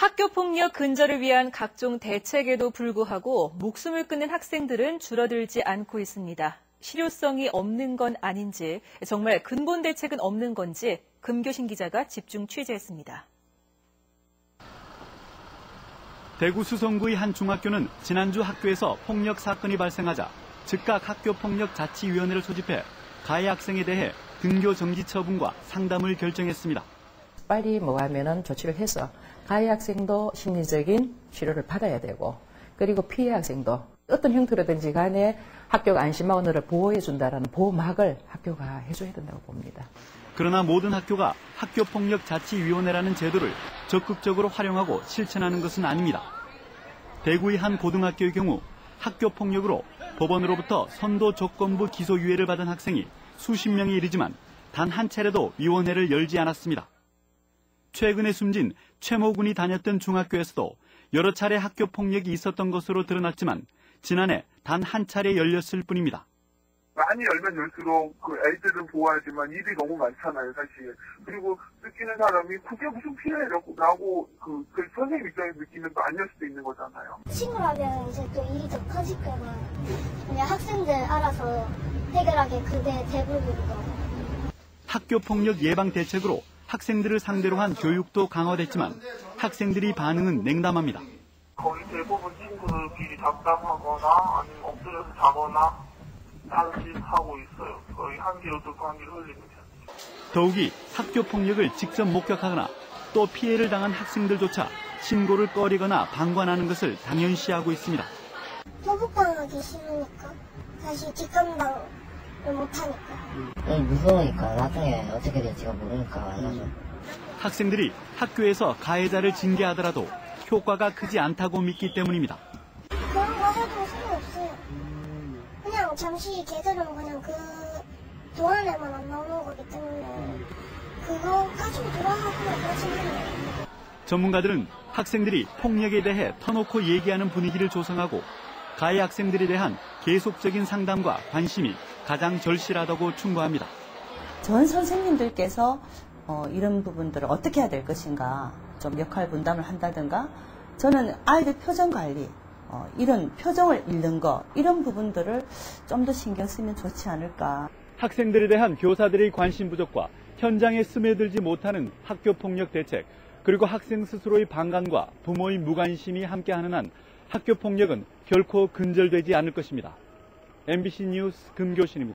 학교폭력 근절을 위한 각종 대책에도 불구하고 목숨을 끊는 학생들은 줄어들지 않고 있습니다. 실효성이 없는 건 아닌지, 정말 근본 대책은 없는 건지 금교신 기자가 집중 취재했습니다. 대구 수성구의 한 중학교는 지난주 학교에서 폭력 사건이 발생하자 즉각 학교폭력자치위원회를 소집해 가해 학생에 대해 등교 정지 처분과 상담을 결정했습니다. 빨리 하면은 조치를 해서 가해 학생도 심리적인 치료를 받아야 되고, 그리고 피해 학생도 어떤 형태로든지 간에 학교가 안심하고 너를 보호해준다라는 보호막을 학교가 해줘야 된다고 봅니다. 그러나 모든 학교가 학교폭력자치위원회라는 제도를 적극적으로 활용하고 실천하는 것은 아닙니다. 대구의 한 고등학교의 경우 학교폭력으로 법원으로부터 선도 조건부 기소유예를 받은 학생이 수십 명에 이르지만 단 한 차례도 위원회를 열지 않았습니다. 최근에 숨진 최모 군이 다녔던 중학교에서도 여러 차례 학교 폭력이 있었던 것으로 드러났지만 지난해 단 한 차례 열렸을 뿐입니다. 많이 열면 열수록 그 애들은 보호하지만 일이 너무 많잖아요, 사실. 그리고 느끼는 사람이 그게 무슨 피해라고 그 선생님 입장에서 느끼면 또 아닐 수도 있는 거잖아요. 친구라면 이제 또 일이 더 커질까봐 그냥 학생들 알아서 해결하게 그게 대부분이고. 학교 폭력 예방 대책으로 학생들을 상대로 한 교육도 강화됐지만 학생들이 반응은 냉담합니다. 거의 대부분 친구들끼리 잡담하거나 아니면 엎드려서 자거나 하나씩 하고 있어요. 거의 한 귀로 듣고 한 귀로 흘리는 편. 더욱이 학교 폭력을 직접 목격하거나 또 피해를 당한 학생들조차 신고를 꺼리거나 방관하는 것을 당연시하고 있습니다. 소극당하기 싫으니까 사실 뒷감당을 못하니까. 무서우니까 나중에 어떻게 될지가 모르니까 안 하죠. 학생들이 학교에서 가해자를 징계하더라도 효과가 크지 않다고 믿기 때문입니다. 그런 거 해도 소용없어요. 그냥 잠시 걔들은 그냥 그 동안에만 안 나오는 거기 때문에 그거 가지고 돌아가고 그러지만. 전문가들은 학생들이 폭력에 대해 터놓고 얘기하는 분위기를 조성하고 가해 학생들에 대한 계속적인 상담과 관심이 가장 절실하다고 충고합니다. 전 선생님들께서 이런 부분들을 어떻게 해야 될 것인가 좀 역할 분담을 한다든가, 저는 아이들 표정 관리, 이런 표정을 읽는 거, 이런 부분들을 좀 더 신경 쓰면 좋지 않을까. 학생들에 대한 교사들의 관심 부족과 현장에 스며들지 못하는 학교폭력 대책, 그리고 학생 스스로의 방관과 부모의 무관심이 함께하는 한 학교폭력은 결코 근절되지 않을 것입니다. MBC 뉴스 금교신입니다.